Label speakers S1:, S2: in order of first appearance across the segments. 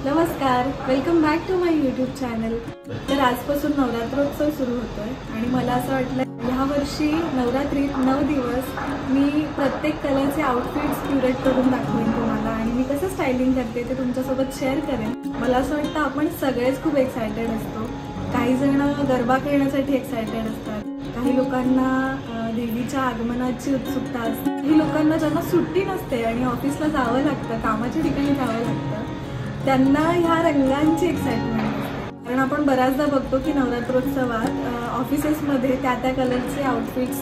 S1: नमस्कार, welcome back to my YouTube channel. तर आजपासून नवरात्रोत्सव सुरू होतोय आणि मला असं वाटलं ह्या वर्षी नवरात्रीत 9 दिवस मी प्रत्येक कलरचे आउटफिट्स क्युरेट करून दाखवेन तुम्हाला आणि मी कसं स्टायलिंग करते ते तुमच्यासोबत शेअर करेन। मला असं वाटतं आपण सगळेच खूप एक्साइटेड असतो। काही जण गरबा खेळण्यासाठी एक्साइटेड असतात, काही लोकांना देवीच्या आगमनाची उत्सुकता असते, काही लोकांना ज्यांना सुट्टी नसते आणि ऑफिसला जावं लागतं, कामाच्या ठिकाणी जावं लागतं, त्यांना ह्या रंगांची एक्साइटमेंट असते। कारण आपण बऱ्याचदा बघतो की नवरात्रोत्सवात ऑफिसेसमध्ये त्या कलरचे आउटफिट्स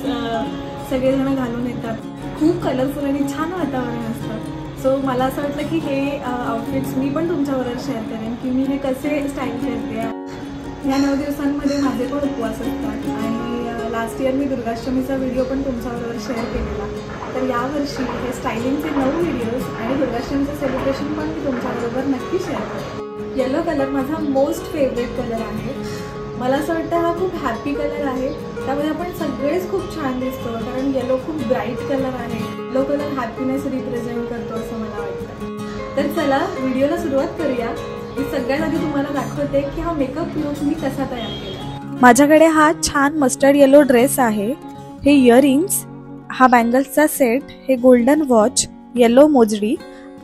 S1: सगळेजण घालून येतात। खूप कलरफुल आणि छान वातावरण असतं। सो मला असं वाटलं की हे आउटफिट्स मी पण तुमच्याबरोबर शेअर करेन की मी हे कसे स्टाईल करते। ह्या 9 दिवसांमध्ये माझे पण उपवास असतात आणि लास्ट इयर मी दुर्गाष्टमीचा व्हिडिओ पण तुमच्याबरोबर शेअर केलेला। तर यावर्षी हे स्टायलिंगचे 9 व्हिडिओज आणि दुर्गाष्टमीचं सेलिब्रेशन पण मी तुमच्याबरोबर नक्की शेअर करेन। येलो कलर माझा मोस्ट फेवरेट कलर आहे। मला असं वाटतं हा खूप हॅपी कलर आहे, त्यामुळे आपण सगळेच खूप छान दिसतो कारण येलो खूप ब्राईट कलर आहे। येलो कलर हॅपीनेस रिप्रेझेंट करतो असं मला वाटतं। तर चला व्हिडिओला सुरुवात करूया। मी सगळ्यात आधी तुम्हाला दाखवते की हा मेकअप लुक मी कसा तयार केला। माझ्याकडे हा छान मस्टर्ड येलो ड्रेस आहे, हे इयरिंग्स, हा बँगल्सचा सेट, हे गोल्डन वॉच, येलो मोजडी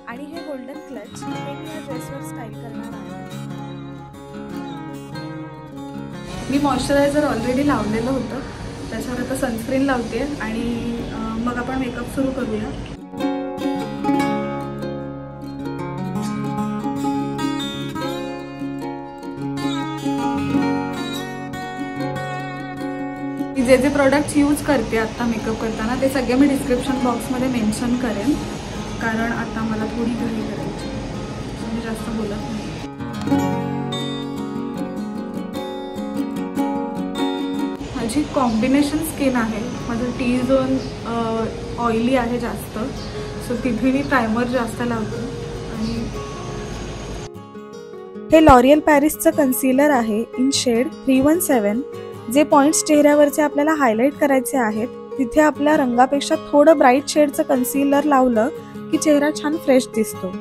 S1: आणि हे गोल्डन क्लच, हे मी या ड्रेसवर स्टाईल करणार आहे। मी मॉइश्चरायझर ऑलरेडी लावलेलं होतं, त्याच्यावर आता सनस्क्रीन लावते आणि मग आपण मेकअप सुरू करूया। जे प्रोडक्ट्स यूज करते आता मेकअप करताना ते सगळे मी डिस्क्रिप्शन बॉक्समध्ये मेन्शन करेन, कारण आता मला थोडी घाई करायची, मी जास्त बोलत नाही। माझी कॉम्बिनेशन स्किन आहे, माझं टी झोन ऑइली आहे जास्त, सो तिथे मी प्रायमर जास्त लावते। आणि हे लॉरियल पॅरिसचं कन्सिलर आहे इन शेड 317। जे पॉइंट्स चेहऱ्यावरचे आपल्याला हायलाइट करायचे आहेत तिथे आपल्या रंगापेक्षा थोडं ब्राईट शेडचं कन्सिलर लावलं की चेहरा छान फ्रेश दिसतो।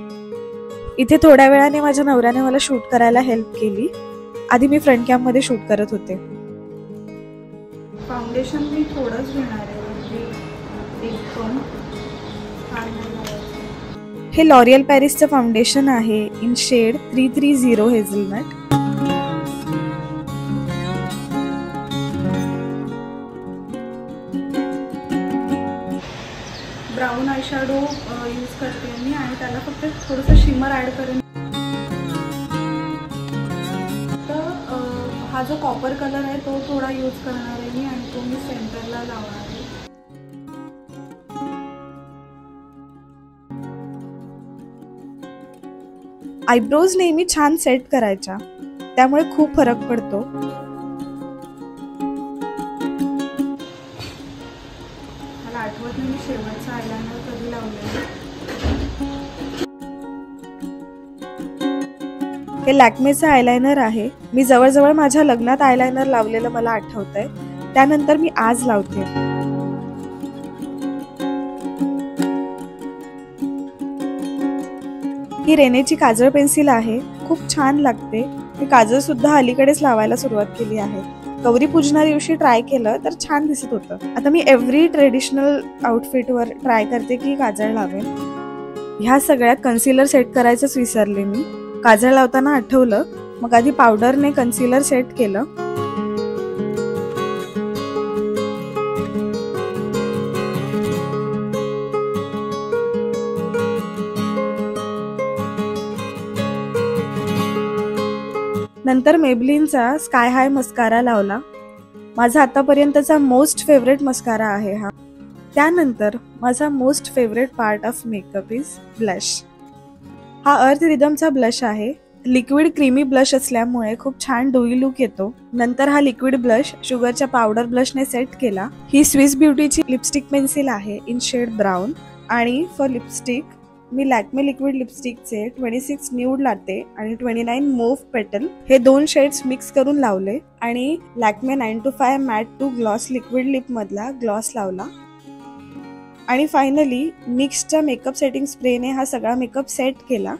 S1: इथे थोड्या वेळाने माझ्या नवऱ्याने मला शूट करायला हेल्प केली। आधी मी फ्रंट कॅम मध्ये शूट करत होते। फाउंडेशन मी थोडंच घेणार आहे, हे लॉरियल पॅरिसचं फाउंडेशन आहे in shade 330 hazelnut. Brown eyeshadow use करते मी आणि त्याला फक्त थोडंसं शिमर ॲड करेन। तर हा जो कॉपर कलर आहे तो थोडा यूज करणार आहे मी आणि तो मी सेंटरला लावणार आहे। आयब्रोज नेहमी छान सेट करायच्या, त्यामुळे खूप फरक पडतो। आठवत नाही मी शेवटचा आयलाइनर कधी लावलेला। हे लॅक्मेचं आयलाइनर आहे, मी जवळजवळ माझ्या लग्नात आयलाइनर लावलेलं मला आठवतंय, त्यानंतर मी आज लावते। ही रेनेची काजळ पेन्सिल आहे, खूप छान लागते। मी काजळ सुद्धा अलीकडेच लावायला सुरुवात केली आहे। गौरी पूजना दिवशी ट्राय केलं तर छान दिसत होतं। आता मी एव्हरी ट्रेडिशनल आउटफिटवर ट्राय करते की काजळ लावेन। ह्या सगळ्यात कन्सिलर सेट करायचंच विसरले मी, काजळ लावताना आठवलं, मग आधी पावडरने कन्सिलर सेट केलं। नंतर मेबलिनचा स्काय हाय मस्कारा लावला, माझा आतापर्यंतचा मोस्ट फेवरेट मस्कारा आहे हा। त्यानंतर माझा most favourite part of makeup is blush. हा अर्थ रिदमचा ब्लश आहे, लिक्विड क्रीमी ब्लश असल्यामुळे खूप छान डोई लुक येतो। नंतर हा लिक्विड ब्लश शुगरच्या पावडर ब्लशने सेट केला। ही स्विस ब्युटीची लिपस्टिक पेन्सिल आहे इन शेड ब्राउन आणि फॉर लिपस्टिक मी लॅक्मे लिक्विड लिपस्टिकचे 26 न्यूड लाटे आणि 29 मूव्ह पेटल हे 2 शेड्स मिक्स करून लावले आणि Lakme 9 to 5 matte to gloss liquid lip मधला ग्लॉस लावला। आणि फायनली निक्सच्या मेकअप सेटिंग स्प्रेने हा सगळा मेकअप सेट केला।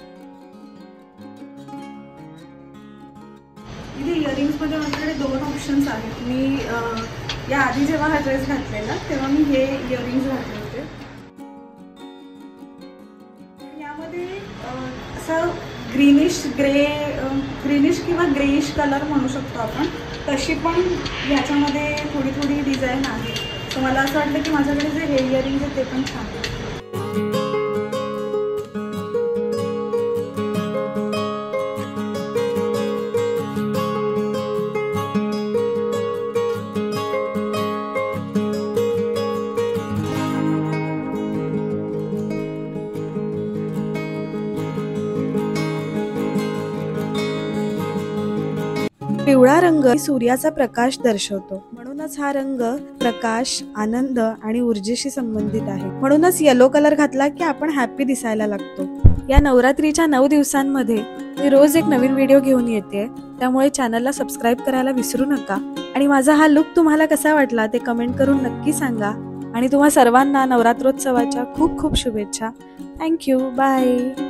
S1: इथे इयरिंग्समध्ये माझ्याकडे 2 ऑप्शन्स आहेत. मी या आधी जेव्हा हा ड्रेस घातलेला तेव्हा मी हे इयरिंग्स घातले होते. यामध्ये असं ग्रीनिश किंवा ग्रेइश कलर म्हणू शकतो आपण, तशी पण ह्याच्यामध्ये थोडी थोडी डिझाईन आहे. तर मला असं वाटलं की माझ्याकडे जे हे इयरिंग्स आहेत ते पण छान आहेत. पिवळा रंग सूर्याचा प्रकाश दर्शवतो, म्हणूनच हा रंग प्रकाश, आनंद आणि ऊर्जेशी संबंधित आहे. म्हणूनच येलो कलर घातला की आपण हॅपी दिसायला लागतो. या नवरात्रीच्या 9 दिवसांमध्ये मी रोज एक नवीन व्हिडिओ घेऊन येते, त्यामुळे चॅनलला सबस्क्राईब करायला विसरू नका. आणि माझा हा लुक तुम्हाला कसा वाटला ते कमेंट करून नक्की सांगा. आणि तुम्हा सर्वांना नवरात्रोत्सवाच्या खूप खूप शुभेच्छा. थँक्यू. बाय.